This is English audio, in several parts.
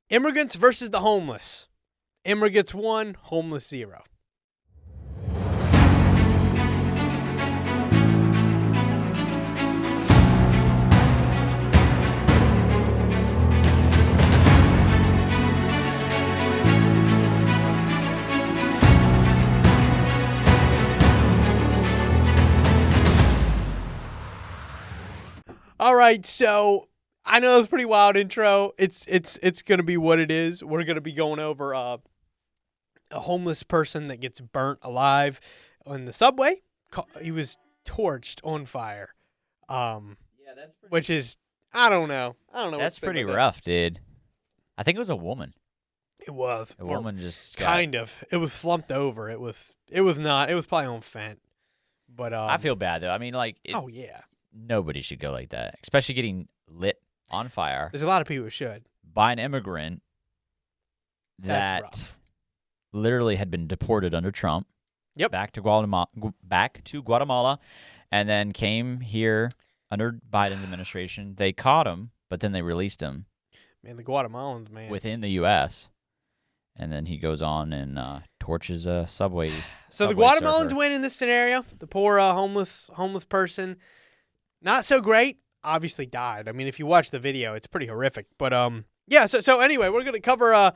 Immigrants versus the homeless. Immigrants 1, homeless 0. All right, so I know it's a pretty wild intro. It's gonna be what it is. We're gonna be going over a homeless person that gets burnt alive on the subway. He was torched on fire. Which is I don't know. That's pretty rough, dude. I think it was a woman. It was A woman just kind of. It was slumped over. It was not. It was probably on Fent. But I feel bad though. I mean, like, oh yeah. Nobody should go like that, especially getting lit on fire. There's a lot of people who should. By an immigrant That's that rough. literally had been deported under Trump. Yep. Back to Guatemala, and then came here under Biden's administration. They caught him, but then they released him. Man, the Guatemalans, man. Within the U.S., and then he goes on and torches a subway. So subway the Guatemalans surfer. win in this scenario. The poor homeless person, not so great. Obviously died. I mean, if you watch the video, it's pretty horrific. But yeah. So anyway, we're gonna cover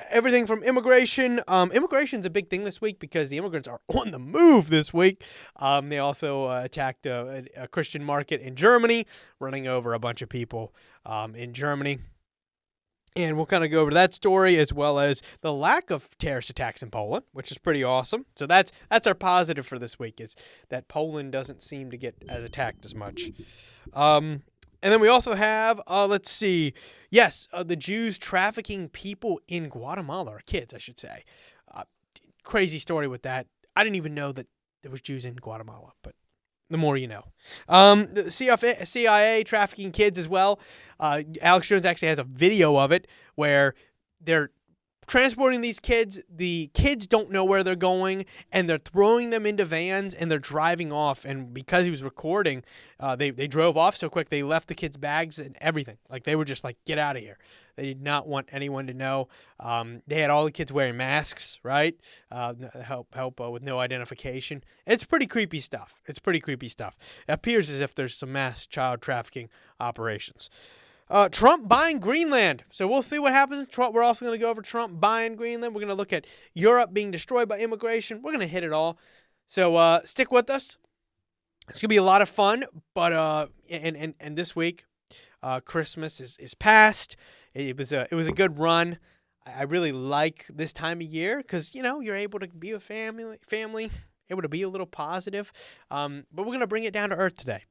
everything from immigration. Immigration's a big thing this week because the immigrants are on the move this week. They also attacked a Christian market in Germany, running over a bunch of people in Germany. And we'll kind of go over that story as well as the lack of terrorist attacks in Poland, which is pretty awesome. So that's our positive for this week, is that Poland doesn't seem to get as attacked as much. And then we also have, let's see, yes, the Jews trafficking people in Guatemala, or kids, I should say. Crazy story with that. I didn't even know that there was Jews in Guatemala, but the more you know. The CIA trafficking kids as well. Alex Jones actually has a video of it where they're transporting these kids. The kids don't know where they're going, and they're throwing them into vans, and they're driving off. And because he was recording, they drove off so quick, they left the kids' bags and everything. Like, they were just like, get out of here. They did not want anyone to know. They had all the kids wearing masks, right? Help with no identification. It's pretty creepy stuff. It appears as if there's some mass child trafficking operations. Trump buying Greenland. So we'll see what happens. We're also going to go over Trump buying Greenland. We're going to look at Europe being destroyed by immigration. We're going to hit it all. So stick with us. It's going to be a lot of fun. But and this week, Christmas is past. It was a good run. I really like this time of year because, you're able to be with family, able to be a little positive. But we're going to bring it down to earth today.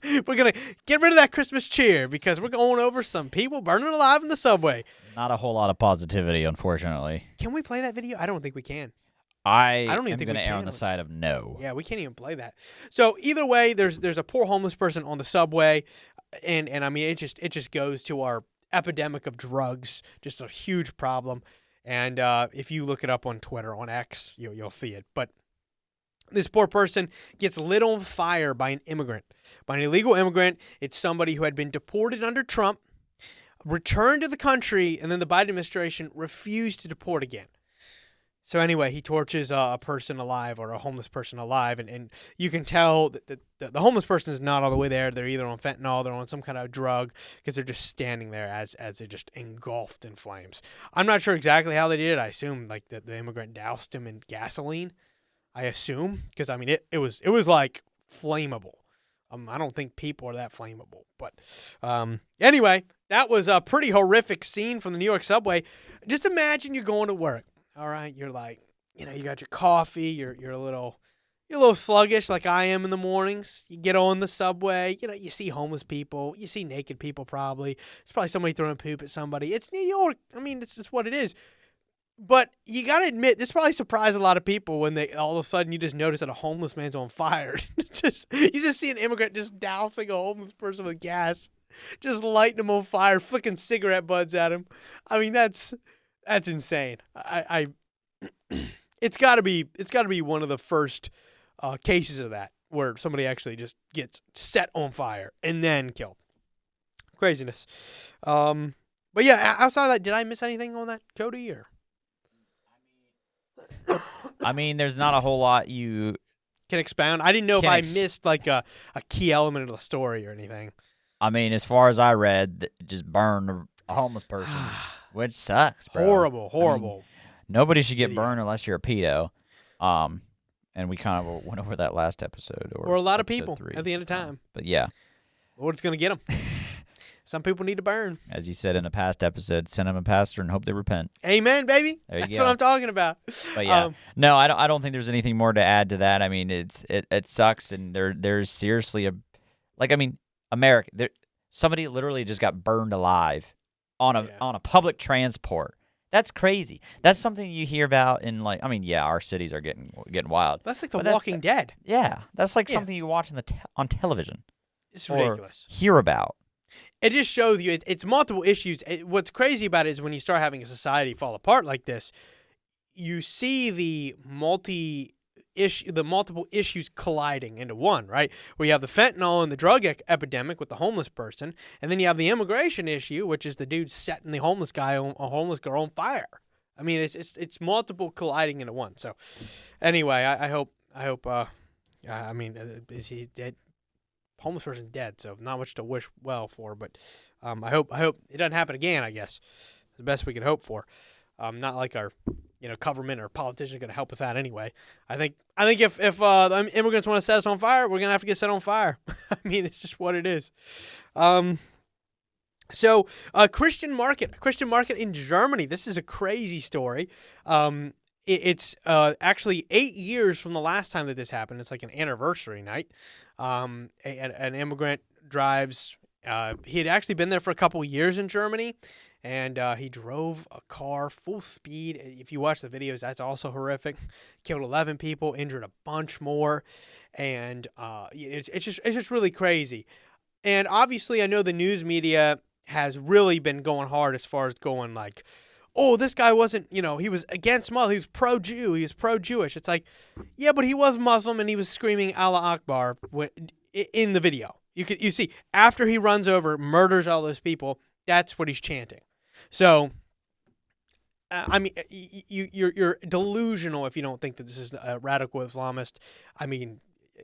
We're going to get rid of that Christmas cheer because we're going over some people burning alive in the subway. Not a whole lot of positivity, unfortunately. Can we play that video? I don't think we can. I don't even am think going we to err can. on the side of no. Yeah, we can't even play that. So either way, there's a poor homeless person on the subway, and I mean, it just goes to our epidemic of drugs, just a huge problem. And if you look it up on Twitter, on X, you'll see it. But this poor person gets lit on fire by an immigrant, by an illegal immigrant. It's somebody who had been deported under Trump, returned to the country, and then the Biden administration refused to deport again. So anyway, he torches a person alive, or a homeless person alive, and you can tell that the homeless person is not all the way there. They're either on fentanyl, they're on some kind of drug, because they're just standing there as they're just engulfed in flames. I'm not sure exactly how they did it. I assume like the immigrant doused him in gasoline. I assume, because I mean it was like flammable. I don't think people are that flammable, but anyway, that was a pretty horrific scene from the New York subway. Just imagine you're going to work. All right, you're like, you got your coffee. You're a little sluggish, like I am in the mornings. You get on the subway. You see homeless people. You see naked people. Probably it's probably somebody throwing poop at somebody. It's New York. I mean, it's just what it is. But you got to admit, this probably surprised a lot of people when they all of a sudden you just notice that a homeless man's on fire. You just see an immigrant just dousing a homeless person with gas, just lighting him on fire, flicking cigarette butts at him. I mean, that's insane. It's got to be one of the first cases of that where somebody actually just gets set on fire and then killed. Craziness. But yeah, outside of that, did I miss anything on that, Cody? Or I mean, there's not a whole lot you can expound? I didn't know if Can I ex- missed like a key element of the story or anything. I mean, as far as I read, just burn a homeless person, which sucks, bro. Horrible, I mean, horrible. nobody should get video. burned unless you're a pedo. And we kind of went over that last episode. Or a lot of episode people 3. at the end of time. But yeah, Lord's going to get them. Some people need to burn. as you said in a past episode, send them a pastor and hope they repent. Amen, baby. There you That's go. what I'm talking about. But yeah, no, I don't think there's anything more to add to that. I mean, it sucks, and there's seriously America. Somebody literally just got burned alive on a public transport. That's crazy. That's something you hear about in our cities are getting wild. That's like The Walking Dead. Yeah, that's like something you watch on television. It's ridiculous. Or hear about. It just shows you it's multiple issues. What's crazy about it is when you start having a society fall apart like this, you see the multiple issues colliding into one, right? Where you have the fentanyl and the drug epidemic with the homeless person, and then you have the immigration issue, which is the dude setting the homeless homeless girl on fire. I mean, it's multiple colliding into one. So, anyway, I hope. I mean, is he dead? Homeless person dead, so not much to wish well for. But I hope it doesn't happen again. I guess it's the best we can hope for. Not like our government or politicians are going to help with that anyway. I think if the immigrants want to set us on fire, we're going to have to get set on fire. I mean, it's just what it is. So Christian market in Germany. This is a crazy story. It's actually 8 years from the last time that this happened. It's like an anniversary night. An immigrant drives. He had actually been there for a couple years in Germany, and he drove a car full speed. If you watch the videos, that's also horrific. Killed 11 people, injured a bunch more, and it's just really crazy. And obviously, I know the news media has really been going hard as far as going like, oh, this guy wasn't, he was against Muslim. He was pro-Jew. He was pro-Jewish. It's like, yeah, but he was Muslim and he was screaming Allah Akbar in the video. You see, after he runs over, murders all those people, that's what he's chanting. So, I mean, you're delusional if you don't think that this is a radical Islamist. I mean,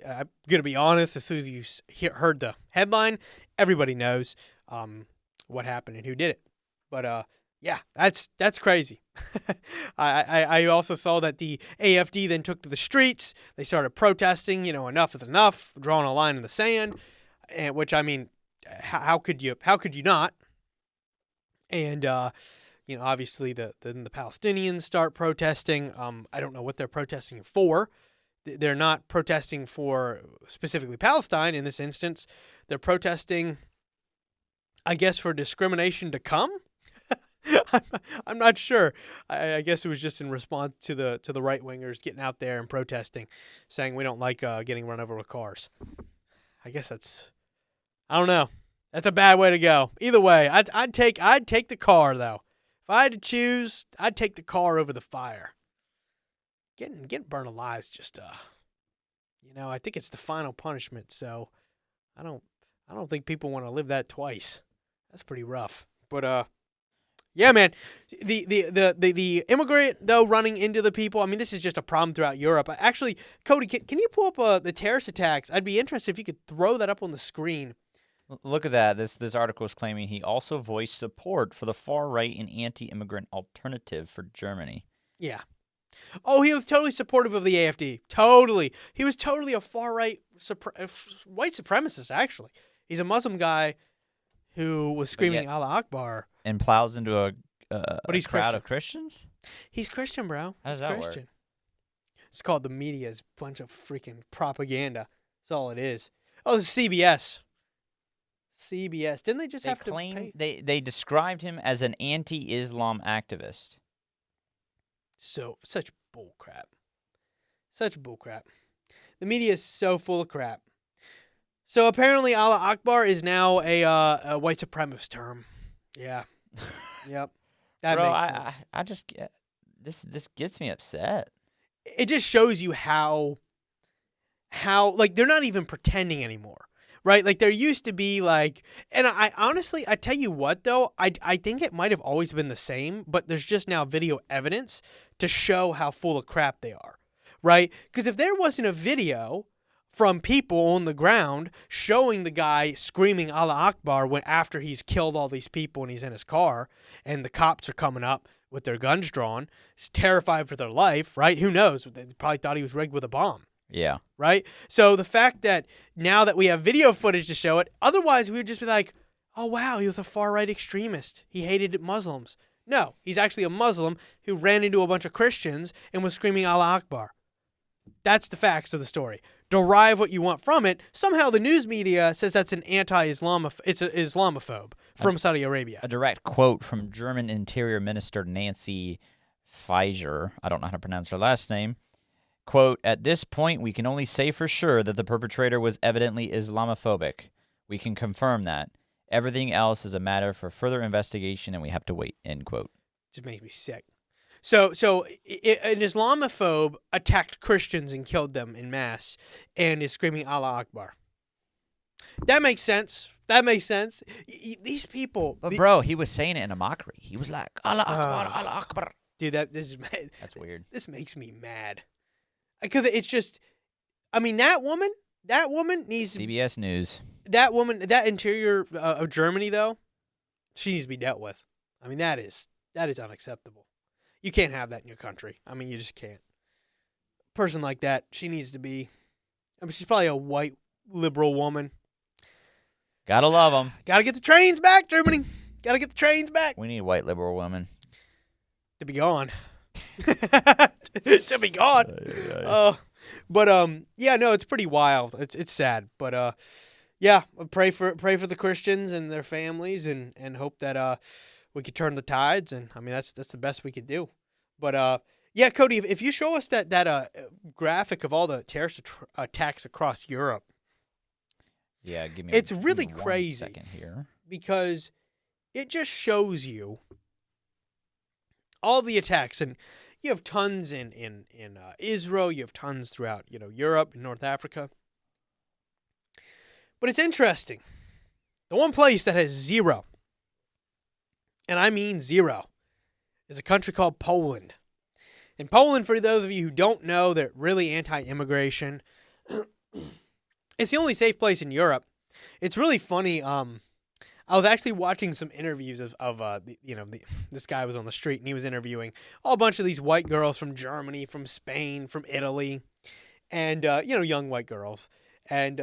I'm going to be honest, as soon as you heard the headline, everybody knows what happened and who did it. But, yeah, that's crazy. I also saw that the AFD then took to the streets. They started protesting, enough is enough, drawing a line in the sand, and which, I mean, how could you not? And obviously the Palestinians start protesting. I don't know what they're protesting for. They're not protesting for specifically Palestine in this instance. They're protesting, I guess, for discrimination to come. I'm not sure. I guess it was just in response to the right wingers getting out there and protesting, saying we don't like getting run over with cars. I guess I don't know. That's a bad way to go. Either way, I'd take the car though. If I had to choose, I'd take the car over the fire. Getting burned alive is just I think it's the final punishment. So I don't think people want to live that twice. That's pretty rough. But yeah, man, the immigrant though running into the people. I mean, this is just a problem throughout Europe. Actually, Cody, can you pull up the terrorist attacks? I'd be interested if you could throw that up on the screen. Look at that. This article is claiming he also voiced support for the far-right and anti-immigrant alternative for Germany. Yeah. Oh, he was totally supportive of the AFD. Totally. He was totally a far-right white supremacist, actually. He's a Muslim guy who was screaming Allah Akbar. And plows into a he's crowd Christian. of Christians? He's Christian, bro. How does he's that Christian. work? It's called the media's bunch of freaking propaganda. That's all it is. Oh, this is CBS. CBS. Didn't they just have to pay? They described him as an anti-Islam activist. So, such bull crap. Such bull crap. The media is so full of crap. So, apparently, Allah Akbar is now a white supremacist term. Yeah. Yep. That Bro, makes sense. I just get this gets me upset. It just shows you how like they're not even pretending anymore. right? Like there used to be like, and I honestly, I tell you what though, I think it might have always been the same, but there's just now video evidence to show how full of crap they are, right? Because if there wasn't a video from people on the ground showing the guy screaming Allah Akbar when after he's killed all these people and he's in his car and the cops are coming up with their guns drawn, he's terrified for their life, right? Who knows? They probably thought he was rigged with a bomb. Yeah. Right? So the fact that now that we have video footage to show it, otherwise we would just be like, oh, wow, he was a far-right extremist. He hated Muslims. No, he's actually a Muslim who ran into a bunch of Christians and was screaming Allah Akbar. That's the facts of the story. Derive what you want from it. Somehow the news media says that's an it's an Islamophobe from Saudi Arabia. A direct quote from German Interior Minister Nancy Faeser, I don't know how to pronounce her last name, quote, "At this point, we can only say for sure that the perpetrator was evidently Islamophobic. We can confirm that. Everything else is a matter for further investigation, and we have to wait," end quote. Just makes me sick. So an Islamophobe attacked Christians and killed them in mass and is screaming Allah Akbar. That makes sense. That makes sense. These people... But bro, he was saying it in a mockery. He was like, Allah Akbar, Allah Akbar. Dude, that's weird. This makes me mad. Because it's just... I mean, that woman needs... CBS News. That woman, that interior of Germany, though, she needs to be dealt with. I mean, that is unacceptable. You can't have that in your country. I mean, you just can't. A person like that, she needs to be... I mean, she's probably a white liberal woman. Gotta love them. Gotta get the trains back, Germany. Gotta get the trains back. We need white liberal women. To be gone. To be gone. Yeah, no, it's pretty wild. It's sad. But yeah, pray for the Christians and their families and hope that we could turn the tides, and I mean that's the best we could do. But yeah, Cody, if you show us that graphic of all the terrorist attacks across Europe, yeah, give me. It's really give me crazy 1 second here, because it just shows you all the attacks, and you have tons in Israel, you have tons throughout Europe and North Africa. But it's interesting. The one place that has zero, and I mean zero, is a country called Poland. And Poland, for those of you who don't know, they're really anti-immigration. It's the only safe place in Europe. It's really funny. I was actually watching some interviews of this guy was on the street and he was interviewing a bunch of these white girls from Germany, from Spain, from Italy, and young white girls. And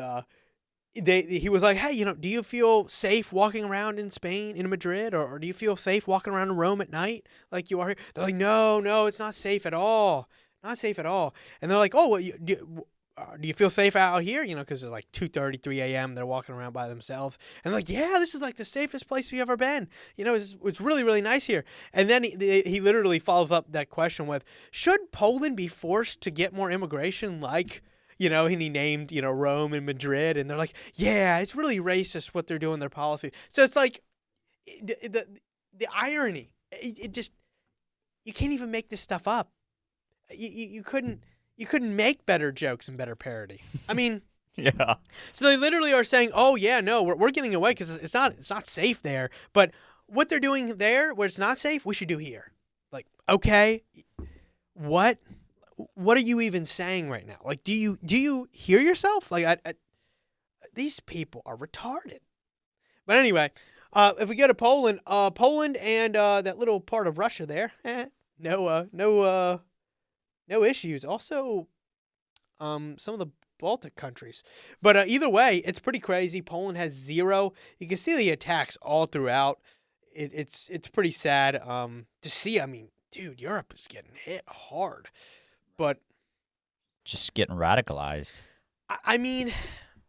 he was like, hey, do you feel safe walking around in Spain, in Madrid, or do you feel safe walking around in Rome at night like you are here? They're like, no, it's not safe at all. Not safe at all. And they're like, oh, well, do you feel safe out here? Because it's like 2:30, 3 a.m. They're walking around by themselves. And they're like, yeah, this is like the safest place we've ever been. It's really, really nice here. And then he literally follows up that question with, should Poland be forced to get more immigration like... and he named, Rome and Madrid, and they're like, yeah, it's really racist what they're doing, their policy. So it's like, the irony, it just, you can't even make this stuff up. You couldn't make better jokes and better parody. I mean, yeah. So they literally are saying, oh yeah, no, we're getting away because it's not safe there, but what they're doing there where it's not safe, we should do here. Like, okay, what are you even saying right now? Like, do you hear yourself? Like, these people are retarded. But anyway, if we go to Poland and that little part of Russia there, no issues. Also, some of the Baltic countries. But either way, it's pretty crazy. Poland has zero. You can see the attacks all throughout. It's pretty sad to see. I mean, dude, Europe is getting hit hard. But just getting radicalized. I mean,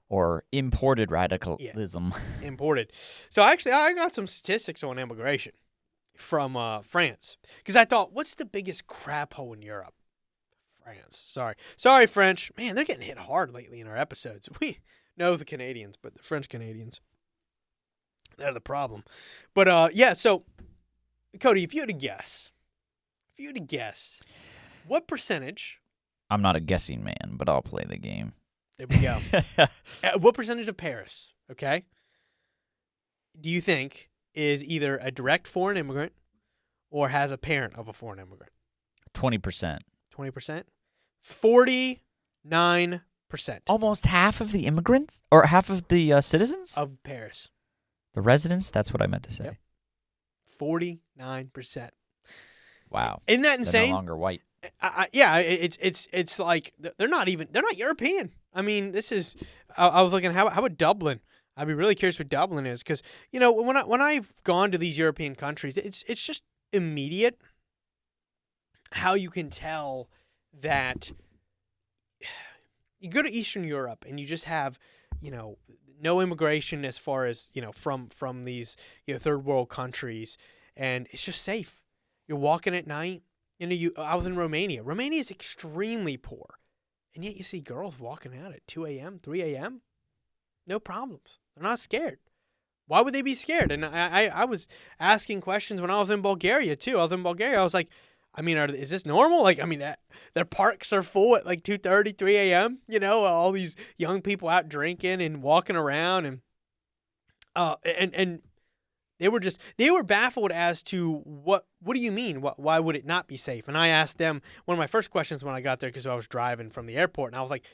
or imported radicalism. Yeah, imported. So actually, I got some statistics on immigration from France because I thought, what's the biggest crap hole in Europe? France. Sorry, French. Man, they're getting hit hard lately in our episodes. We know the Canadians, but the French Canadians, they're the problem. But yeah. So, Cody, if you had to guess, what percentage? I'm not a guessing man, but I'll play the game. There we go. What percentage of Paris, okay, do you think is either a direct foreign immigrant or has a parent of a foreign immigrant? 20%. 20%? 49%. Almost half of the immigrants? Or half of the citizens? Of Paris. The residents? That's what I meant to say. Yep. 49%. Wow. Isn't that They're insane? no longer white. Yeah, it's like they're not European. I mean, this is. I was looking how about Dublin? I'd be really curious what Dublin is because when I've gone to these European countries, it's just immediate how you can tell that you go to Eastern Europe and you just have no immigration as far as from these third world countries, and it's just safe. You're walking at night. I was in Romania. Romania is extremely poor, and yet you see girls walking out at 2 a.m., 3 a.m. No problems. They're not scared. Why would they be scared? And I was asking questions when I was in Bulgaria, too. I was like, I mean, is this normal? Like, I mean, their parks are full at like 2:30, 3 a.m., all these young people out drinking and walking around. And they were baffled as to what do you mean? Why would it not be safe? And I asked them one of my first questions when I got there because I was driving from the airport, and I was like,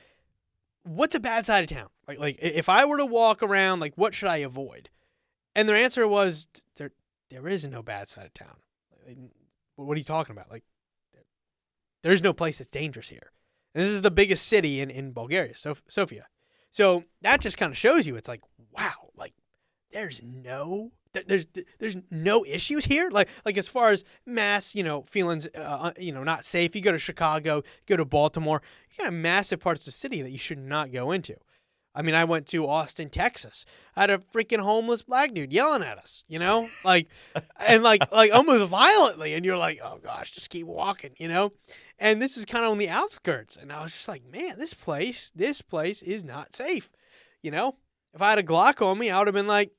what's a bad side of town? Like if I were to walk around, like what should I avoid? And their answer was there is no bad side of town. What are you talking about? Like there's no place that's dangerous here. And this is the biggest city in Bulgaria, Sofia. So that just kind of shows you it's like, wow, like there's no issues here. Like as far as mass, feelings, not safe. You go to Chicago, go to Baltimore, you got massive parts of the city that you should not go into. I mean, I went to Austin, Texas. I had a freaking homeless black dude yelling at us, like almost violently. And you're like, oh gosh, just keep walking, And this is kind of on the outskirts. And I was just like, man, this place is not safe. If I had a Glock on me, I would have been like,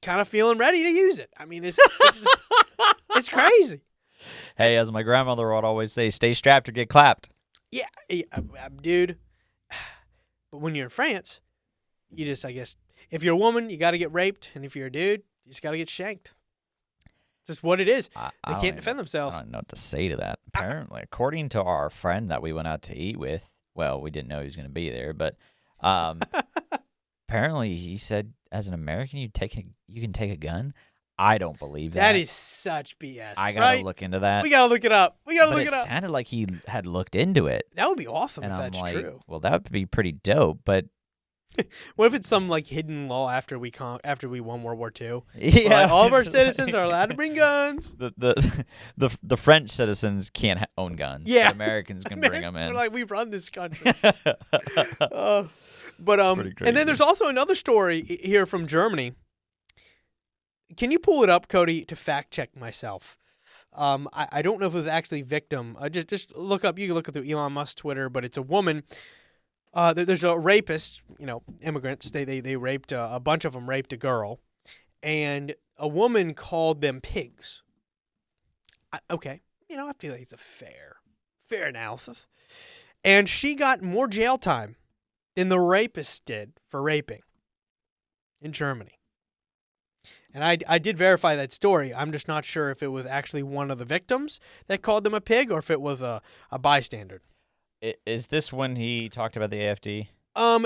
kind of feeling ready to use it. I mean, it's it's crazy. Hey, as my grandmother would always say, stay strapped or get clapped. Yeah, dude. But when you're in France, you just, I guess, if you're a woman, you got to get raped, and if you're a dude, you just got to get shanked. It's just what it is. They can't defend themselves. I don't know what to say to that. Apparently, according to our friend that we went out to eat with, well, we didn't know he was going to be there, but apparently he said, as an American, you can take a gun. I don't believe that. That is such BS. I gotta look into that. We gotta look it up. It sounded like he had looked into it. That would be awesome and if I'm that's like, true. Well, that would be pretty dope. But what if it's some like hidden law after we won World War II? Yeah, like, all of our citizens are allowed to bring guns. The French citizens can't own guns. Yeah, but Americans can bring them in. We're like, we run this country. But and then there's also another story here from Germany. Can you pull it up, Cody, to fact check myself? I don't know if it was actually victim. Just look up. You can look at the Elon Musk Twitter, but it's a woman. There's a rapist. Immigrants. They raped a bunch of them. Raped a girl, and a woman called them pigs. Okay, I feel like it's a fair analysis, and she got more jail time than the rapist did for raping in Germany. And I did verify that story. I'm just not sure if it was actually one of the victims that called them a pig or if it was a bystander. Is this when he talked about the AFD?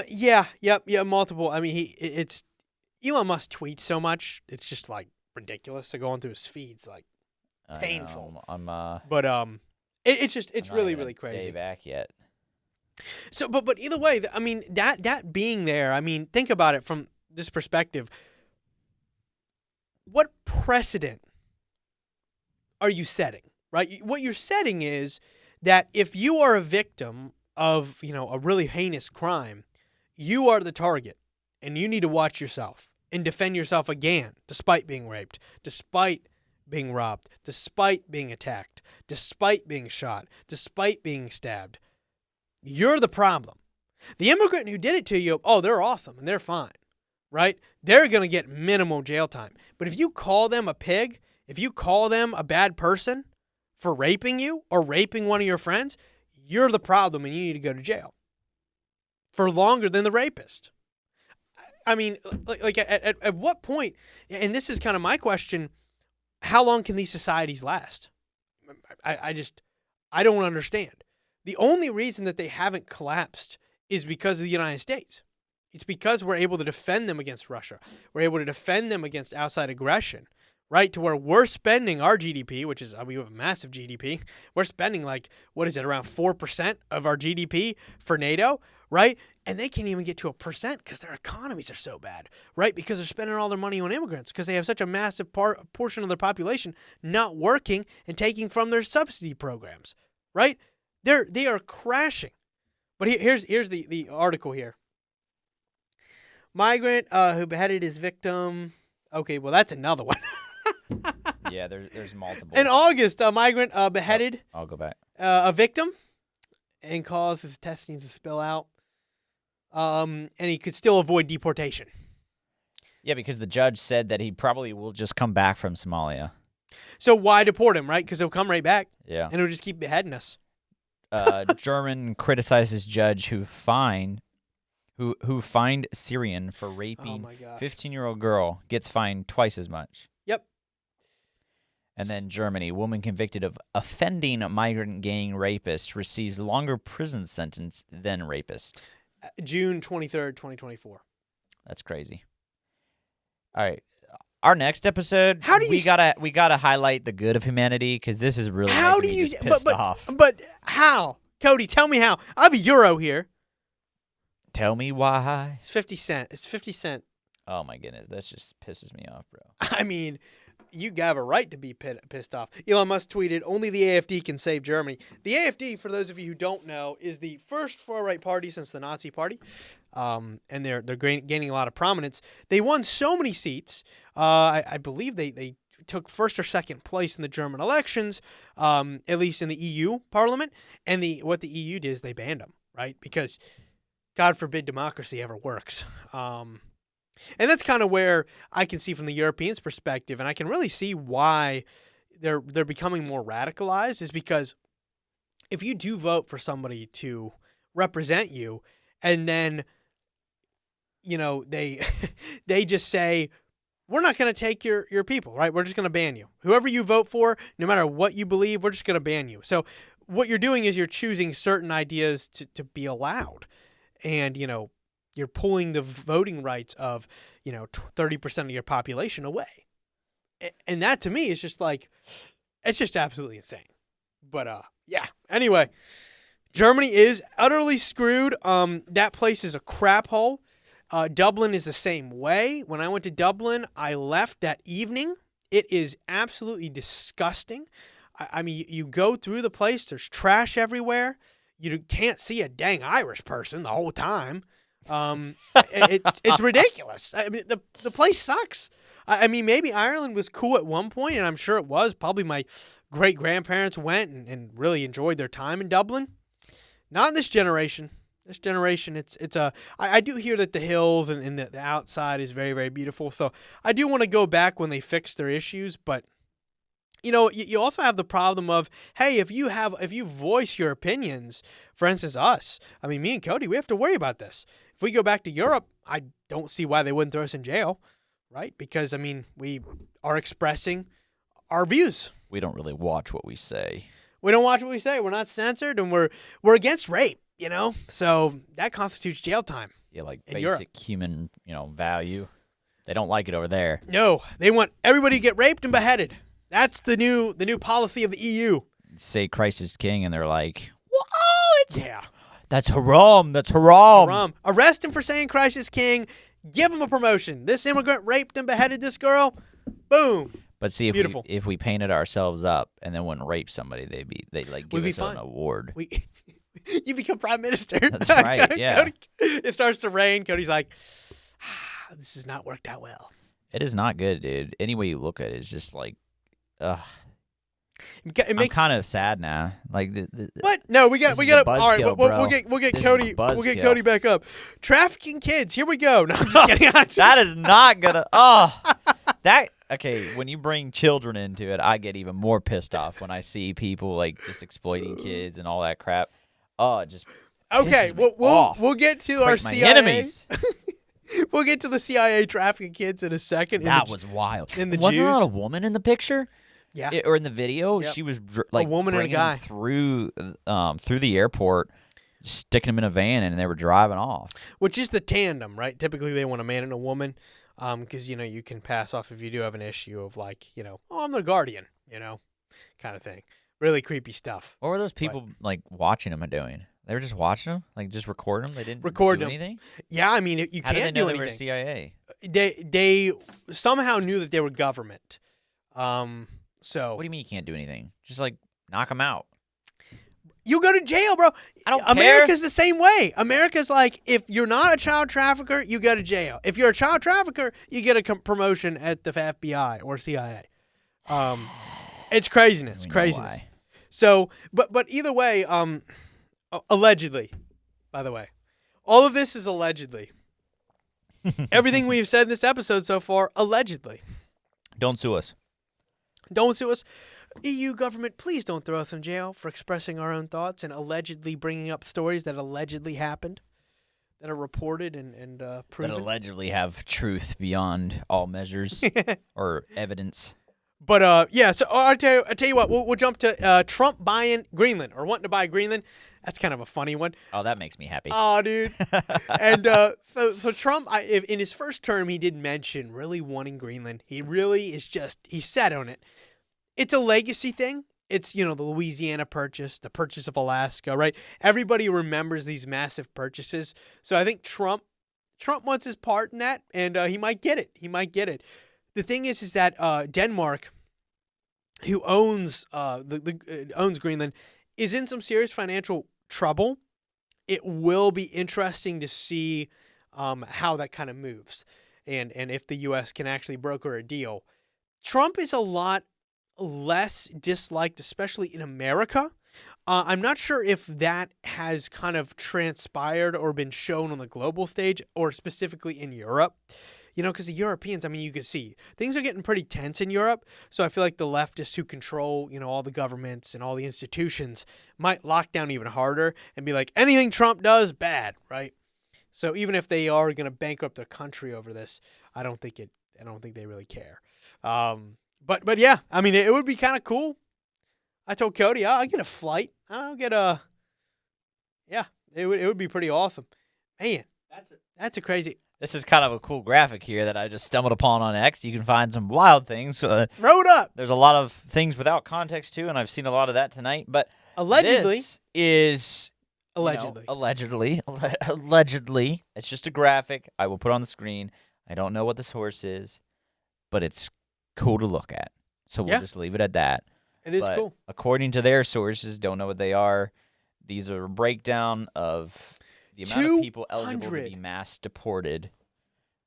Yeah, multiple. I mean, it's Elon Musk tweets so much, it's just like ridiculous. So going through his feeds, like painful. But it's really really crazy. Day back yet. So, but either way, I mean that being there. I mean, think about it from this perspective. What precedent are you setting, right? What you're setting is that if you are a victim of, a really heinous crime, you are the target, and you need to watch yourself and defend yourself again, despite being raped, despite being robbed, despite being attacked, despite being shot, despite being stabbed. You're the problem. The immigrant who did it to you, they're awesome and they're fine. Right? They're going to get minimal jail time. But if you call them a pig, if you call them a bad person for raping you or raping one of your friends, you're the problem and you need to go to jail. for longer than the rapist. I mean, like at what point, and this is kind of my question, how long can these societies last? I don't understand. The only reason that they haven't collapsed is because of the United States. It's because we're able to defend them against Russia. We're able to defend them against outside aggression, right? To where we're spending our GDP, which is, we have a massive GDP. We're spending like, what is it, around 4% of our GDP for NATO, right? And they can't even get to 1% because their economies are so bad, right? Because they're spending all their money on immigrants because they have such a massive portion of their population not working and taking from their subsidy programs, right? They are crashing. But here's the article here. Migrant who beheaded his victim. Okay, well, that's another one. Yeah, there's multiple. In August, a migrant beheaded I'll go back. A victim and caused his intestines to spill out. And he could still avoid deportation. Yeah, because the judge said that he probably will just come back from Somalia. So why deport him, right? Because he'll come right back. Yeah. And he'll just keep beheading us. German criticizes judge who fined Syrian for raping 15-year-old girl gets fined twice as much. Yep. And then Germany, woman convicted of offending migrant gang rapist receives longer prison sentence than rapist. June 23rd, 2024. That's crazy. All right. Our next episode, we gotta highlight the good of humanity because this is really making me just pissed off. But how? Cody, tell me how. I have a euro here. Tell me why. It's 50 cents. It's 50 cents. Oh my goodness, that just pisses me off, bro. I mean, you have a right to be pissed off. Elon Musk tweeted, "Only the AfD can save Germany." The AfD, for those of you who don't know, is the first far-right party since the Nazi Party, and they're gaining a lot of prominence. They won so many seats. I believe they took first or second place in the German elections, at least in the EU Parliament. And what the EU did is they banned them, right? Because God forbid democracy ever works. And that's kind of where I can see from the Europeans' perspective, and I can really see why they're becoming more radicalized, is because if you do vote for somebody to represent you, and then, you know, they just say, we're not going to take your people, right? We're just going to ban you. Whoever you vote for, no matter what you believe, we're just going to ban you. So what you're doing is you're choosing certain ideas to be allowed. And, you know, you're pulling the voting rights of, 30% of your population away. And that, to me, is just like, it's just absolutely insane. But, yeah. Anyway, Germany is utterly screwed. That place is a crap hole. Dublin is the same way. When I went to Dublin, I left that evening. It is absolutely disgusting. I mean, you go through the place, there's trash everywhere. You can't see a dang Irish person the whole time. It's ridiculous. I mean, the place sucks. I mean, maybe Ireland was cool at one point, and I'm sure it was. Probably my great-grandparents went and really enjoyed their time in Dublin. Not in this generation. This generation, I do hear that the hills and the outside is very, very beautiful. So I do want to go back when they fix their issues, but you also have the problem of, hey, if you voice your opinions, for instance, us, I mean, me and Cody, we have to worry about this. If we go back to Europe, I don't see why they wouldn't throw us in jail, right? Because, I mean, we are expressing our views. We don't really watch what we say. We don't watch what we say. We're not censored, and we're against rape, So that constitutes jail time. Yeah, like basic Europe. Human, value. They don't like it over there. No, they want everybody to get raped and beheaded. That's the new policy of the EU. Say Christ is king, and they're like, that's haram. That's haram. Haram. Arrest him for saying Christ is king. Give him a promotion. This immigrant raped and beheaded this girl. Boom. But see, if we painted ourselves up and then wouldn't rape somebody, they'd like give us an award. You become prime minister. That's right. Yeah. Cody, it starts to rain. Cody's like, this has not worked out well. It is not good, dude. Any way you look at it, it's just like, ugh. I'm kind of sad now. Like, what? No, we got. All right, we'll get Cody. We'll get Cody back up. Trafficking kids. Here we go. No, I'm just kidding. That is not gonna. Oh, that. Okay, when you bring children into it, I get even more pissed off when I see people like just exploiting kids and all that crap. Oh, it just Okay, Pisses me off. we'll get to our Create my CIA. enemies. We'll get to the CIA trafficking kids in a second. That was wild. And the Wasn't Jews. that a woman in the picture? Yeah. Or in the video? Yep. She was like woman and a bringing guy. them through the airport, sticking them in a van, and they were driving off. Which is the tandem, right? Typically, they want a man and a woman, because you can pass off if you do have an issue of like, oh, I'm their guardian, kind of thing. Really creepy stuff. What were those people like watching them doing? They were just watching them, like just recording them. They didn't Record do them. anything. Yeah, I mean, you How did they can't know do they were anything. CIA? They somehow knew that they were government. So What do you mean you can't do anything? Just like knock them out. you go to jail, bro. I don't America's the same way. America's like, if you're not a child trafficker, you go to jail. If you're a child trafficker, you get a promotion at the FBI or CIA. It's craziness, We know craziness. why. So, but either way, allegedly, by the way, all of this is allegedly. Everything we've said in this episode so far, allegedly. Don't sue us. Don't sue us. EU government, please don't throw us in jail for expressing our own thoughts and allegedly bringing up stories that allegedly happened, that are reported and That proven. allegedly have truth beyond all measures or evidence. But yeah, so I tell you what, we'll jump to Trump buying Greenland or wanting to buy Greenland. That's kind of a funny one. Oh, that makes me happy. Oh, dude. And so Trump, in his first term, he did mention really wanting Greenland. He really is he's set on it. It's a legacy thing. It's, the Louisiana purchase, the purchase of Alaska, right? Everybody remembers these massive purchases. So I think Trump wants his part in that, and he might get it. He might get it. The thing is that Denmark, who owns owns Greenland, is in some serious financial trouble. It will be interesting to see how that kind of moves, and if the U.S. can actually broker a deal. Trump is a lot less disliked, especially in America. I'm not sure if that has kind of transpired or been shown on the global stage or specifically in Europe. Because the Europeans, I mean, you can see things are getting pretty tense in Europe. So I feel like the leftists who control, all the governments and all the institutions might lock down even harder and be like, anything Trump does, bad, right? So even if they are going to bankrupt their country over this, I don't think they really care. But yeah, I mean, it would be kind of cool. I told Cody, I'll get a flight. Yeah, it would be pretty awesome. Man, that's a crazy. This is kind of a cool graphic here that I just stumbled upon on X. You can find some wild things. Throw it up. There's a lot of things without context, too, and I've seen a lot of that tonight. But Allegedly. this is... Allegedly. Allegedly. It's just a graphic I will put on the screen. I don't know what the source is, but it's cool to look at. So we'll just leave it at that. It is But cool. according to their sources, don't know what they are. These are a breakdown of the amount of people eligible to 200. be mass deported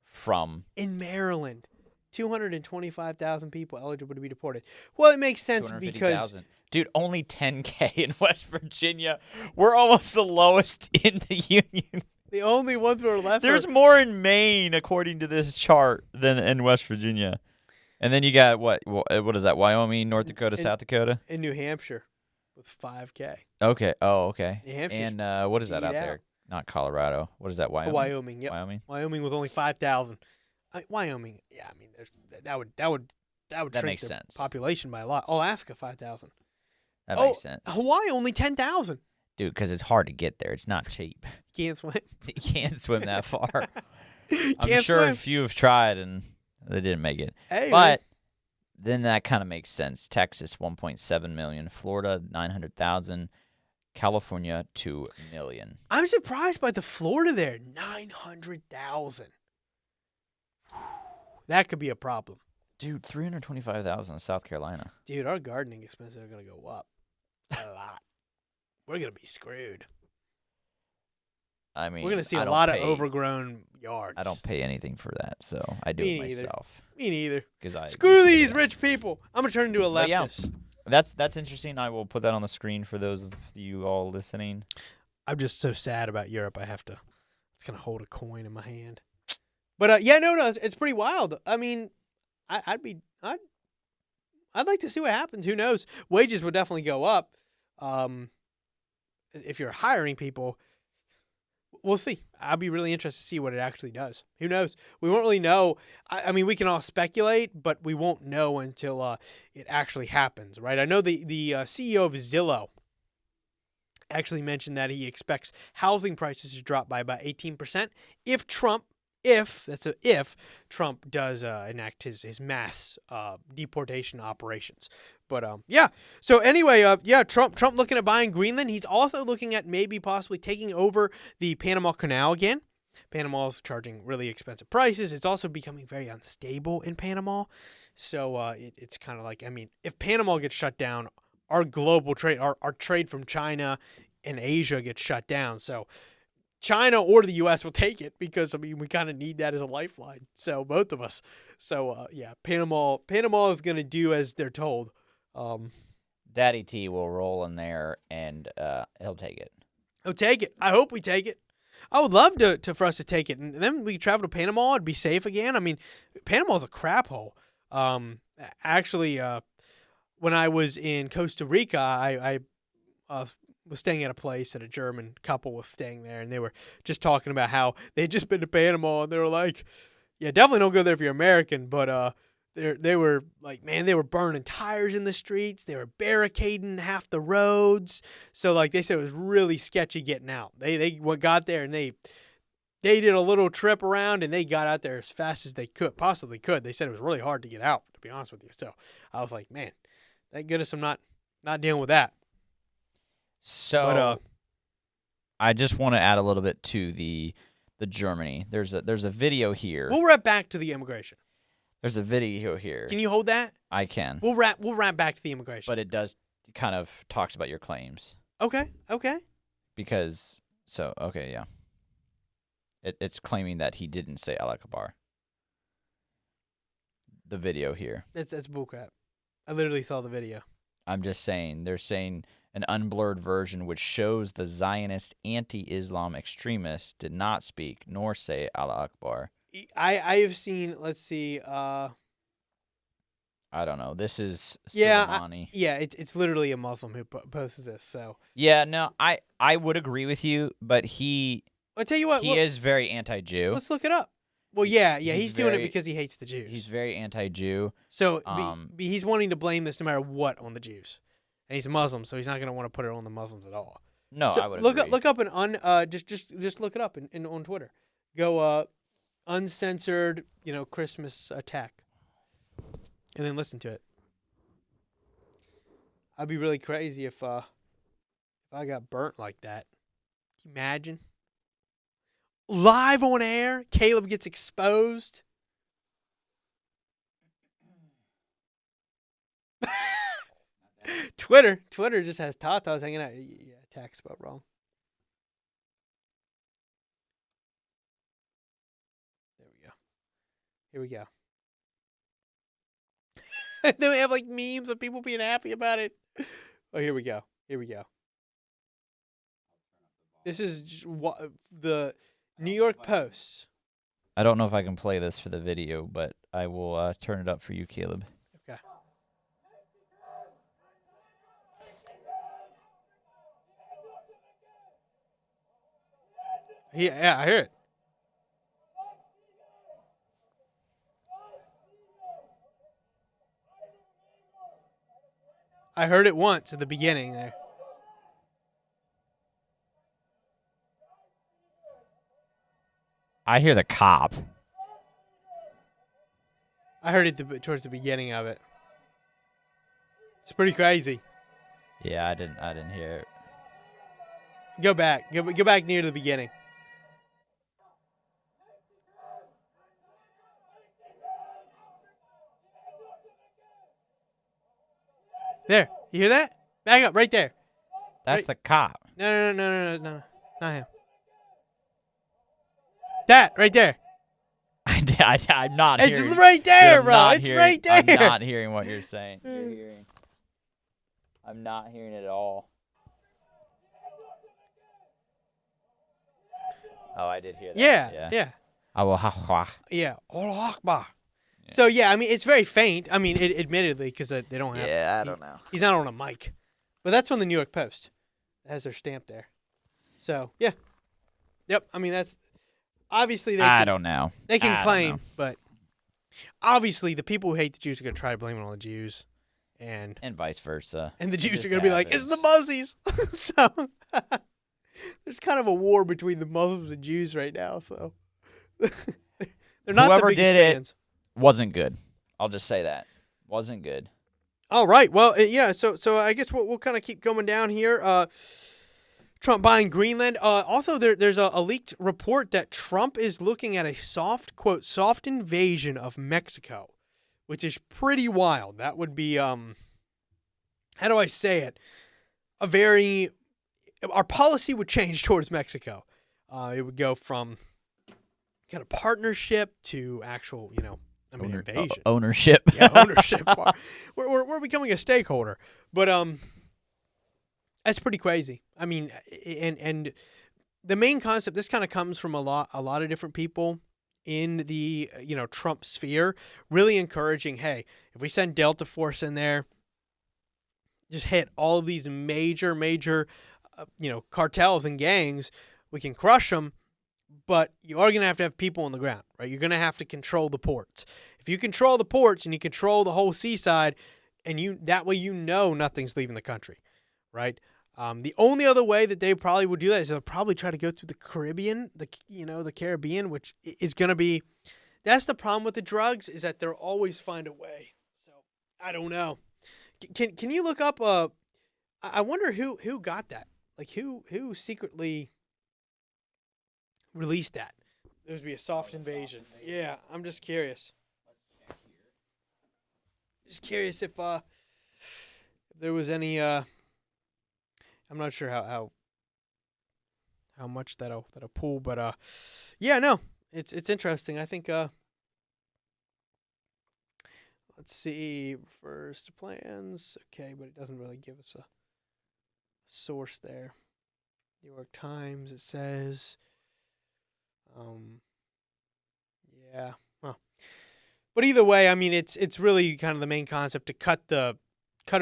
from In Maryland, 225,000 people eligible to be deported. Well, it makes sense because 250,000. Dude, only 10K in West Virginia. We're almost the lowest in the union. the only ones who are left There's are, more in Maine, according to this chart, than in West Virginia. And then you got, what is that, Wyoming, North Dakota, South Dakota? in New Hampshire with 5K. Okay. Oh, okay. New Hampshire's And what is that out beat out. there? Not Colorado. What is that, Wyoming? Wyoming, yep. Wyoming? Wyoming with only 5,000. Wyoming, yeah, I mean, that would That shrink makes their sense. population by a lot. Alaska, 5,000. That makes sense. Hawaii, only 10,000. Dude, because it's hard to get there. It's not cheap. Can't swim. You can't swim that far. I'm Can't sure swim. a few have tried and they didn't make it. Hey, But then that kind of makes sense. Texas, 1.7 million. Florida, 900,000. California, 2 million. I'm surprised by the Florida there, 900,000. That could be a problem. Dude, 325,000 in South Carolina. Dude, our gardening expenses are going to go up a lot. We're going to be screwed. I mean, We're going to see I a don't lot pay- of overgrown yards. I don't pay anything for that, so I do Me it neither. myself. Me neither. I Screw these rich people. I'm going to turn into a But yeah. leftist. That's interesting. I will put that on the screen for those of you all listening. I'm just so sad about Europe. It's going to hold a coin in my hand. But yeah, no, it's pretty wild. I mean, I'd like to see what happens. Who knows? Wages would definitely go up. If you're hiring people, we'll see. I'll be really interested to see what it actually does. Who knows? We won't really know. I mean, we can all speculate, but we won't know until it actually happens, right? I know the CEO of Zillow actually mentioned that he expects housing prices to drop by about 18% if Trump does enact his mass deportation operations. But yeah. So anyway, Trump looking at buying Greenland. He's also looking at maybe possibly taking over the Panama Canal again. Panama's charging really expensive prices. It's also becoming very unstable in Panama. So it's kind of like, I mean, if Panama gets shut down, our global trade, our trade from China and Asia gets shut down. So China or the U.S. will take it because, I mean, we kind of need that as a lifeline. So both of us. So, yeah, Panama is going to do as they're told. Daddy T will roll in there, and he'll take it. He'll take it. I hope we take it. I would love for us to take it. And then we could travel to Panama and be safe again. I mean, Panama's a crap hole. Actually, when I was in Costa Rica, I was staying at a place that a German couple was staying there, and they were just talking about how they'd just been to Panama, and they were like, yeah, definitely don't go there if you're American, but they were like, man, they were burning tires in the streets, they were barricading half the roads, so like they said it was really sketchy getting out. They got there, and they did a little trip around, and they got out there as fast as they possibly could. They said it was really hard to get out, to be honest with you. So I was like, man, thank goodness I'm not dealing with that. So, I just want to add a little bit to the Germany. There's a video here. We'll wrap back to the immigration. There's a video here. Can you hold that? I can. We'll wrap back to the immigration. But it does kind of talks about your claims. Okay. Because yeah. It's claiming that he didn't say Allah Akbar. The video here. That's bullcrap. I literally saw the video. I'm just saying, they're saying an unblurred version which shows the Zionist anti-Islam extremists did not speak nor say Allah Akbar. I have seen, let's see, I don't know. This is Soleimani. It's literally a Muslim who posted this. So yeah, no, I would agree with you, but I'll tell you what, he is very anti-Jew. Let's look it up. Well, yeah, he's doing it because he hates the Jews. He's very anti-Jew. So he's wanting to blame this no matter what on the Jews. And he's a Muslim, so he's not going to want to put it on the Muslims at all. No, so I would look agree. Look up just look it up on Twitter. Go uncensored, Christmas attack, and then listen to it. I'd be really crazy if I got burnt like that. Can you imagine? Live on air, Caleb gets exposed. Twitter just has tatas hanging out. Yeah, attack spelled wrong. Here we go. Then we have like memes of people being happy about it. Oh, here we go. This is the New York Post. I don't know if I can play this for the video, but I will turn it up for you, Caleb. Okay. Yeah, I hear it. I heard it once at the beginning there. I hear the cop. I heard it towards the beginning of it. It's pretty crazy. Yeah, I didn't hear it. Go back. Go back near the beginning. There. You hear that? Back up right there. That's the cop. No. Not him. That right there. I'm not it's hearing. It's right there, bro. It's right there. I'm not hearing what you're saying. I'm not hearing it at all. Oh, I did hear that. Yeah. Yeah. Yeah. Allah Akbar. So, yeah, I mean, it's very faint. I mean, admittedly, because they don't have... Yeah, I don't know. He's not on a mic. But that's from the New York Post. It has their stamp there. So, yeah. Yep. I mean, that's obviously I don't know. they can I don't claim, know. but obviously the people who hate the Jews are going to try to blame it on the Jews, and And vice versa. the It Jews just are going to be like, it's the Muzzies. So there's kind of a war between the Muslims and Jews right now. So they're not Whoever the biggest did fans. it wasn't good. I'll just say that. Wasn't good. All right. Well, yeah. So I guess we'll kind of keep going down here. Trump buying Greenland. Also, there's a leaked report that Trump is looking at a soft invasion of Mexico, which is pretty wild. That would be, how do I say it? Our policy would change towards Mexico. It would go from kind of partnership to actual, invasion. Ownership. Yeah, ownership. We're becoming a stakeholder. But, that's pretty crazy. I mean, and the main concept, this kind of comes from a lot of different people in the, Trump sphere, really encouraging, hey, if we send Delta Force in there, just hit all of these major, cartels and gangs, we can crush them, but you are going to have people on the ground, right? You're going to have to control the ports. If you control the ports and you control the whole seaside, and that way nothing's leaving the country, right? The only other way that they probably would do that is they'll probably try to go through the Caribbean, the Caribbean, which is going to be, that's the problem with the drugs, is that they'll always find a way. So I don't know. Can you look up? I wonder who got that. Like who secretly released that? There would be a soft invasion. Yeah, I'm just curious. Just curious if there was any. I'm not sure how much that'll pull, but yeah, no, it's interesting. I think let's see, refers to plans. Okay, but it doesn't really give us a source there. New York Times, it says. Yeah. Huh. But either way, I mean, it's really kind of the main concept to cut it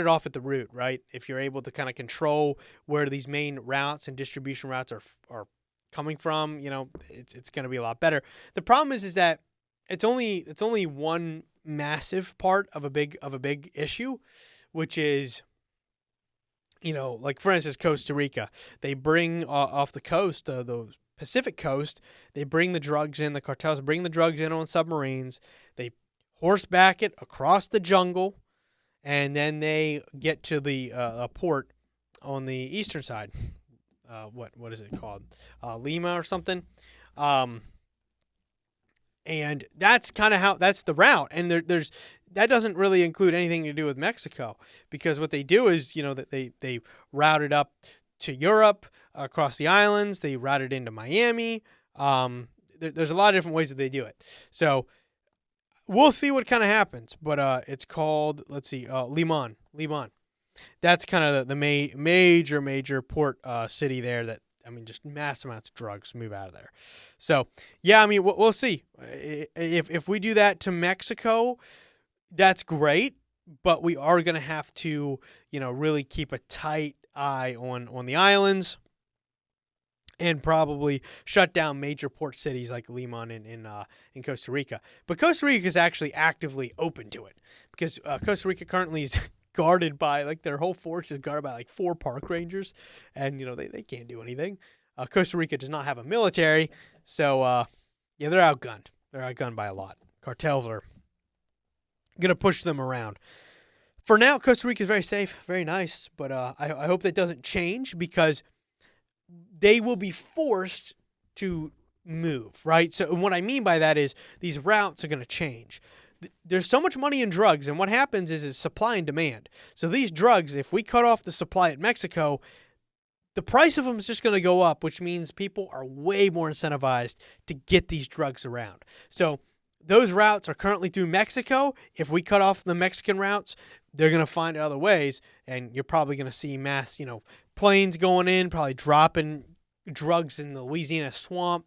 off at the root, right? If you're able to kind of control where these main routes and distribution routes are coming from, it's going to be a lot better. The problem is that it's only one massive part of a big issue, which is, like for instance, Costa Rica. They bring off the coast, the Pacific coast, they bring the drugs in. The cartels bring the drugs in on submarines. They horseback it across the jungle. And then they get to the port on the eastern side. What is it called? Lima or something. And that's kind of that's the route. And there's that doesn't really include anything to do with Mexico, because what they do is that they route it up to Europe, across the islands. They route it into Miami. There's a lot of different ways that they do it. So we'll see what kind of happens, but it's called, let's see, Limon. That's kind of the major port city there that, I mean, just mass amounts of drugs move out of there. So, yeah, I mean, we'll see. If we do that to Mexico, that's great, but we are going to have to, really keep a tight eye on the islands, and probably shut down major port cities like Limon in Costa Rica. But Costa Rica is actually actively open to it, because Costa Rica currently is guarded by, like, their whole force is guarded by like 4 park rangers, and they can't do anything. Costa Rica does not have a military, so yeah, they're outgunned. They're outgunned by a lot. Cartels are gonna push them around. For now, Costa Rica is very safe, very nice, but I hope that doesn't change, because they will be forced to move, right? So what I mean by that is these routes are going to change. There's so much money in drugs, and what happens is it's supply and demand. So these drugs, if we cut off the supply at Mexico, the price of them is just going to go up, which means people are way more incentivized to get these drugs around. So those routes are currently through Mexico. If we cut off the Mexican routes, they're going to find other ways, and you're probably going to see mass, planes going in, probably dropping drugs in the Louisiana swamp.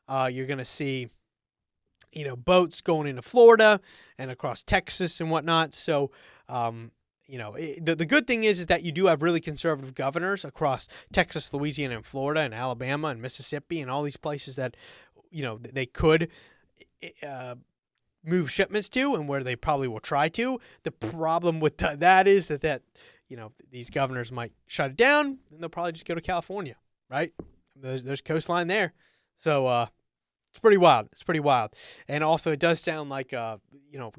You're going to see, boats going into Florida and across Texas and whatnot. So, the good thing is that you do have really conservative governors across Texas, Louisiana, and Florida, and Alabama, and Mississippi, and all these places that, they could move shipments to, and where they probably will try to. The problem with that is that these governors might shut it down, and they'll probably just go to California, right? There's coastline there, so it's pretty wild. It's pretty wild, and also it does sound like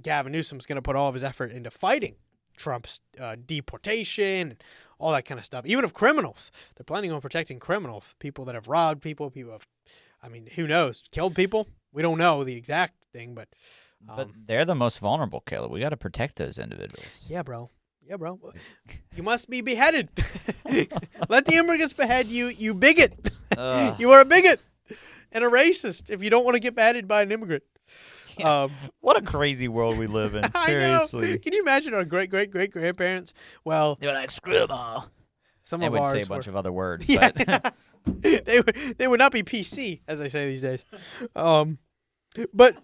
Gavin Newsom's going to put all of his effort into fighting Trump's deportation and all that kind of stuff. Even of criminals, they're planning on protecting criminals, people that have robbed people have, who knows, killed people. We don't know the exact thing, but they're the most vulnerable, Caleb. We got to protect those individuals. Yeah, bro. You must be beheaded. Let the immigrants behead you, you bigot. You are a bigot and a racist if you don't want to get beheaded by an immigrant. What a crazy world we live in. Seriously. I know. Can you imagine our great-great-great-grandparents? Well, they're like, screw them all. Some they of would ours say a bunch of other words. Yeah. But they would not be PC, as they say these days. But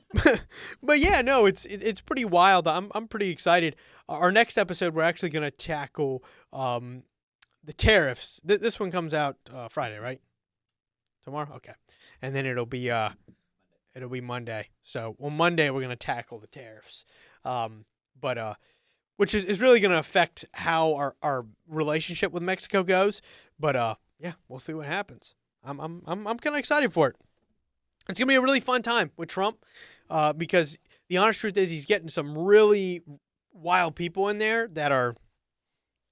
yeah, no, it's pretty wild. I'm pretty excited. Our next episode, we're actually going to tackle the tariffs. This one comes out Friday, right? Tomorrow, okay, and then it'll be Monday. So on Monday, we're going to tackle the tariffs, which is really going to affect how our relationship with Mexico goes. But yeah, we'll see what happens. I'm kind of excited for it. It's going to be a really fun time with Trump because the honest truth is he's getting some really wild people in there that are,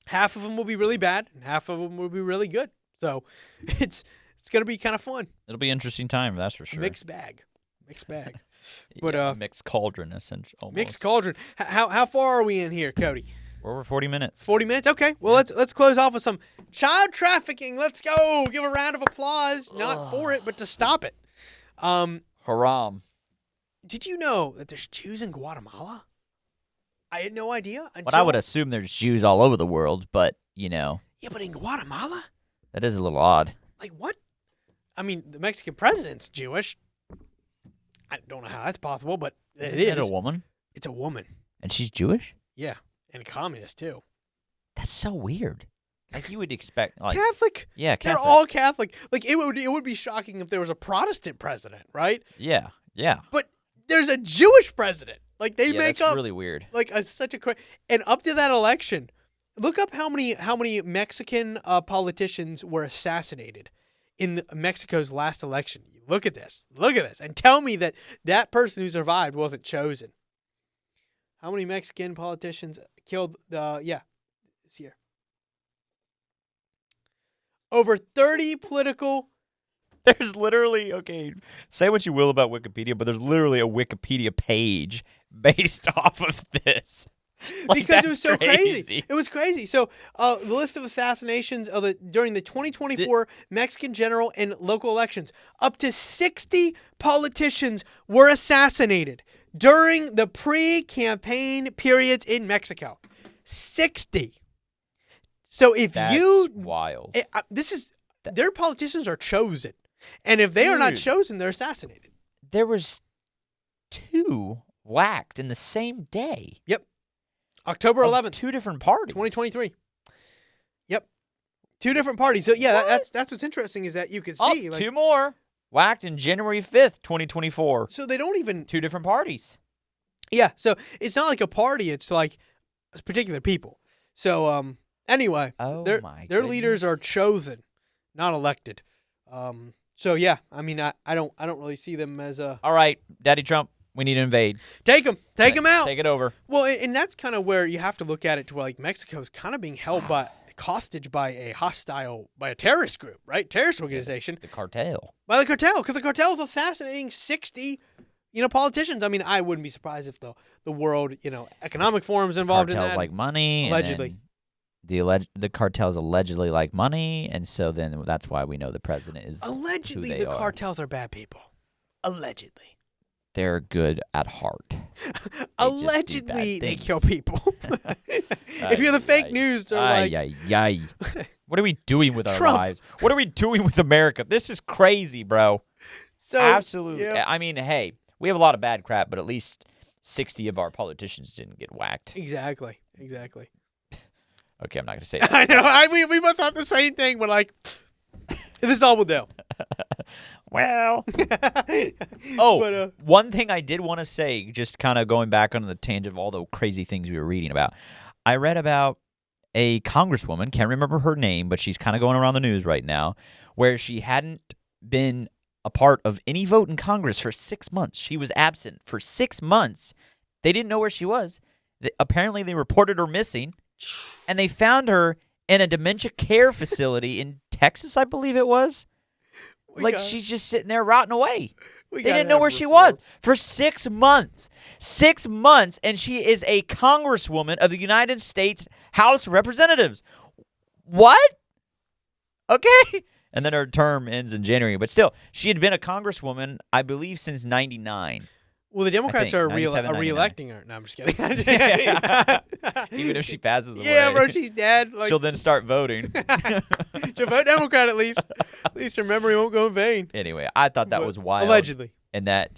half of them will be really bad and half of them will be really good. So it's going to be kind of fun. It'll be an interesting time, that's for sure. Mixed bag. But mixed cauldron, essentially. Almost. Mixed cauldron. How far are we in here, Cody? We're over 40 minutes. 40 minutes? Okay. Well, let's close off with some child trafficking. Let's go. Give a round of applause. Not for it, but to stop it. Haram. Did you know that there's Jews in Guatemala? I had no idea. But I would assume there's Jews all over the world, but, Yeah, but in Guatemala? That is a little odd. Like, what? The Mexican president's Jewish. I don't know how that's possible, but Isn't it a woman? It's a woman. And she's Jewish? Yeah, and a communist, too. That's so weird. Like, you would expect... Catholic? Yeah, Catholic. They're all Catholic. Like, it would be shocking if there was a Protestant president, right? Yeah. But there's a Jewish president. Like, they make that's up... really weird. Like, such a... And up to that election, look up how many Mexican politicians were assassinated in Mexico's last election. Look at this. And tell me that person who survived wasn't chosen. How many Mexican politicians killed this year? Over 30 political... There's literally, say what you will about Wikipedia, but there's literally a Wikipedia page based off of this. Because it was so crazy. It was crazy. So the list of assassinations during the 2024 Mexican general and local elections, up to 60 politicians were assassinated during the pre-campaign periods in Mexico. 60. So if That's wild. Their politicians are chosen. And if they are not chosen, they're assassinated. There was 2 whacked in the same day. Yep. October 11th. 2 different parties. 2023. Yep. 2 different parties. So, yeah, that's what's interesting is that you can see. 2 more whacked in January 5th, 2024. So they don't even... 2 different parties. Yeah, so it's not like a party. It's like particular people. So, anyway, their leaders are chosen, not elected. So, yeah, I don't really see them as a... All right, Daddy Trump. We need to invade. Take them out. Take it over. Well, and that's kind of where you have to look at it to where, like, Mexico's kind of being held hostage by a terrorist group, right? Terrorist organization. The cartel. By the cartel, because the cartel is assassinating 60, politicians. I wouldn't be surprised if the World, Economic Forum's involved in that. Cartels like money. Allegedly. The cartels allegedly like money, and so then that's why we know the president is allegedly who they the are. Cartels are bad people. Allegedly. They're good at heart. Allegedly, they kill people. If you're the fake news, they're like... What are we doing with our Trump. lives? What are we doing with America? This is crazy, bro. So Absolutely. Yeah. Hey, we have a lot of bad crap, but at least 60 of our politicians didn't get whacked. Exactly. Okay, I'm not gonna say that. I know. We both thought the same thing. We're like, this is all we'll do. Well. One thing I did want to say, just kind of going back on the tangent of all the crazy things we were reading about. I read about a congresswoman, can't remember her name, but she's kind of going around the news right now, where she hadn't been a part of any vote in Congress for 6 months. She was absent for 6 months. They didn't know where she was. Apparently, they reported her missing, and they found her in a dementia care facility in Texas, I believe it was. She's just sitting there rotting away. They didn't know where she was for 6 months. 6 months, and she is a congresswoman of the United States House of Representatives. What? Okay. And then her term ends in January. But still, she had been a congresswoman, I believe, since 99. Well, the Democrats are re-electing her. No, I'm just kidding. Even if she passes away. Yeah, bro, she's dead. She'll then start voting. She'll vote Democrat at least. At least her memory won't go in vain. Anyway, I thought that was wild. Allegedly. And that...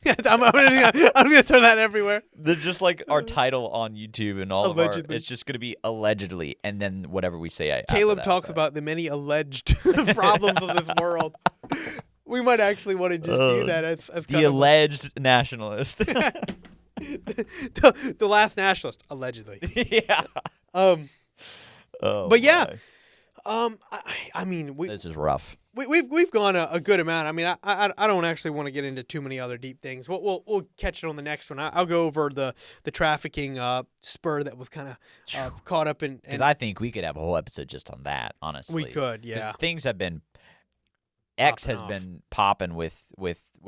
I'm gonna throw that everywhere. There's just like our title on YouTube and all allegedly. of our... It's just going to be allegedly, and then whatever we say. Caleb talks about the many alleged problems of this world. We might actually want to just do that as the alleged nationalist. the last nationalist, allegedly. Yeah. But yeah. I mean, this is rough. We've gone a good amount. I mean, I don't actually want to get into too many other deep things. We'll catch it on the next one. I'll go over the trafficking spur that was kind of caught up in. Because I think we could have a whole episode just on that. Honestly, we could. Yeah. Because things have been. X has been popping with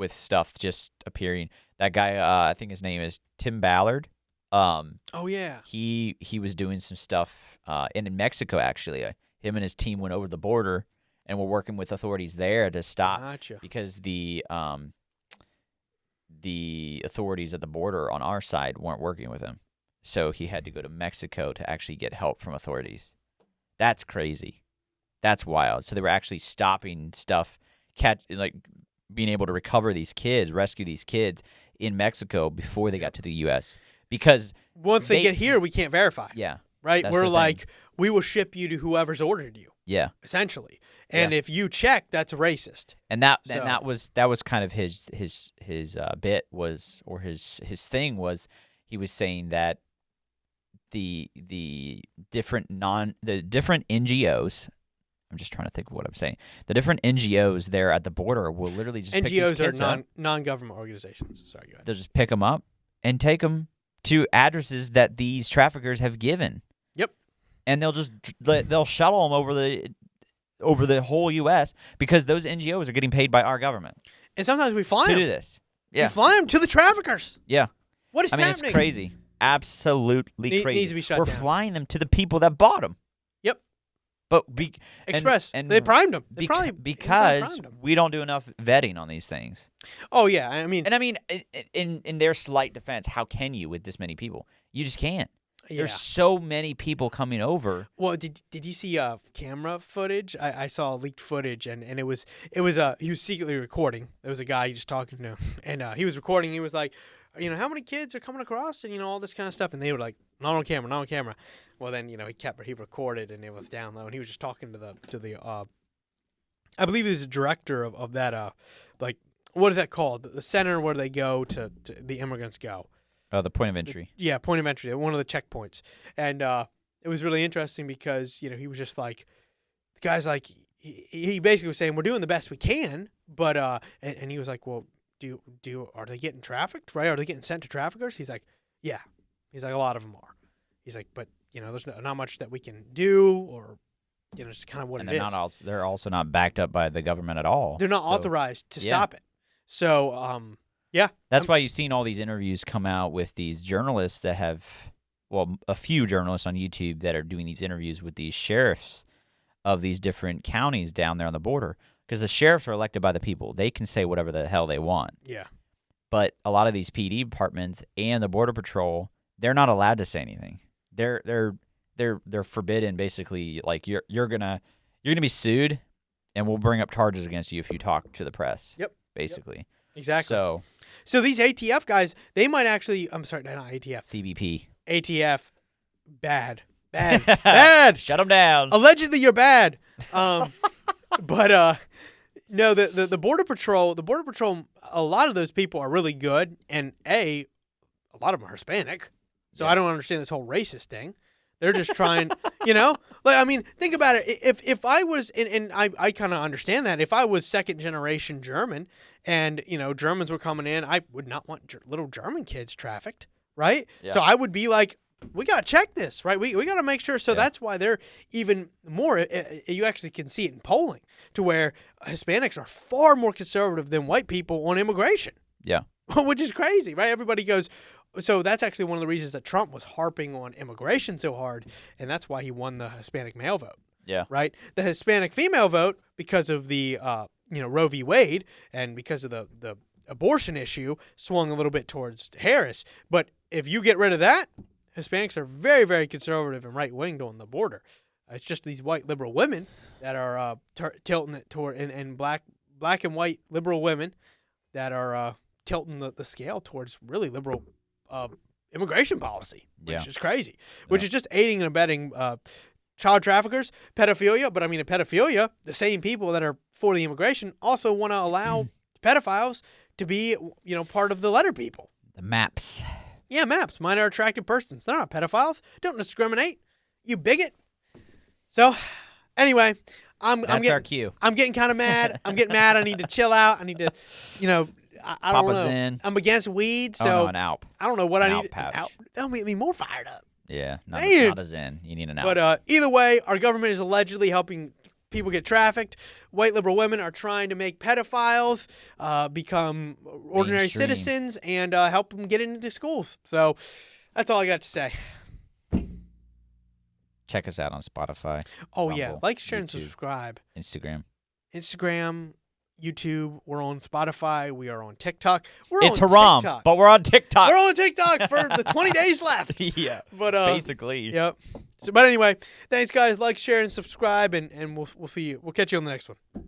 stuff just appearing. That guy, I think his name is Tim Ballard. Oh yeah. He was doing some stuff in Mexico actually. Him and his team went over the border and were working with authorities there to stop because the authorities at the border on our side weren't working with him. So he had to go to Mexico to actually get help from authorities. That's crazy. That's wild. So they were actually stopping stuff, being able to recover these kids, rescue these kids in Mexico before they got to the U.S. Because once they get here, we can't verify. Yeah. Right? We're like, we will ship you to whoever's ordered you. Yeah. Essentially. And if you check, that's racist. And that was kind of his bit was, or his thing was, he was saying that the different NGOs. I'm just trying to think of what I'm saying. The different NGOs there at the border will literally just pick these kids are up. non-government organizations. Sorry, go ahead. They'll just pick them up and take them to addresses that these traffickers have given. Yep. And they'll shuttle them over the whole U.S. because those NGOs are getting paid by our government. And sometimes we fly them to do this. Yeah. We fly them to the traffickers. Yeah. What is happening? It's crazy. Absolutely crazy. Needs to be shut We're down. flying them to the people that bought them. Yep. But Express. And they primed them. Because we don't do enough vetting on these things. Oh yeah, I mean, in their slight defense, how can you with this many people? You just can't. Yeah. There's so many people coming over. Well, did you see camera footage? I saw leaked footage, and it was he was secretly recording. There was a guy just talking to him, and he was recording. He was like, how many kids are coming across, and all this kind of stuff, and they were like, not on camera. Well, then he recorded, and it was down low, and he was just talking to the I believe he's the director of that what is that called? The center where they go to the immigrants go. The point of entry. Point of entry. One of the checkpoints, and it was really interesting because he was just like, the guy's like, he basically was saying we're doing the best we can, but and he was like, well, are they getting trafficked? Right? Are they getting sent to traffickers? He's like, yeah. He's like, a lot of them are. He's like, but there's not much that we can do, or it's kind of what and it is. They're also not backed up by the government at all. They're not authorized to stop it. So, yeah. That's why you've seen all these interviews come out with these journalists that have, a few journalists on YouTube that are doing these interviews with these sheriffs of these different counties down there on the border. Because the sheriffs are elected by the people. They can say whatever the hell they want. Yeah. But a lot of these PD departments and the Border Patrol, they're not allowed to say anything. They're forbidden, basically. Like you're gonna be sued, and we'll bring up charges against you if you talk to the press. Yep. Basically. Yep. Exactly. So these ATF guys, they might actually. I'm sorry, not ATF. CBP. ATF, bad Bad. Shut them down. Allegedly, you're bad. But no, the Border Patrol, a lot of those people are really good, and a lot of them are Hispanic. So I don't understand this whole racist thing. They're just trying, like, I mean, think about it. If I was, and I kind of understand that, if I was second generation German and, Germans were coming in, I would not want little German kids trafficked, right? Yeah. So I would be like, we got to check this, right? We got to make sure. So that's why they're even more, you actually can see it in polling, to where Hispanics are far more conservative than white people on immigration. Yeah. Which is crazy, right? Everybody goes, so that's actually one of the reasons that Trump was harping on immigration so hard, and that's why he won the Hispanic male vote. Yeah. Right? The Hispanic female vote, because of the, Roe v. Wade, and because of the abortion issue, swung a little bit towards Harris. But if you get rid of that, Hispanics are very, very conservative and right-winged on the border. It's just these white liberal women that are tilting it toward, and black and white liberal women that are tilting the scale towards really liberal immigration policy, which is crazy, which is just aiding and abetting child traffickers, pedophilia. But I mean, in pedophilia, the same people that are for the immigration also want to allow pedophiles to be, part of the letter people. The MAPS. Yeah, MAPS, minor attracted persons. They're not pedophiles. Don't discriminate, you bigot. So, anyway, That's our cue. I'm getting kind of mad. I need to chill out. I need to, I don't know. Zen. I'm against weed, so an Alp. I don't know what I need. Pouch. That'll make me more fired up. Yeah, not a Zen. You need an Alp. But either way, our government is allegedly helping people get trafficked. White liberal women are trying to make pedophiles become ordinary Mainstream. citizens and help them get into schools. So that's all I got to say. Check us out on Spotify. Oh, Rumble, yeah. Like, share, and YouTube, subscribe. Instagram, YouTube. We're on Spotify. We are on TikTok. It's haram, but we're on TikTok. We're on TikTok for the 20 days left. Yeah, but basically. Yep. So, but anyway, thanks, guys. Like, share, and subscribe, and we'll see you. We'll catch you on the next one.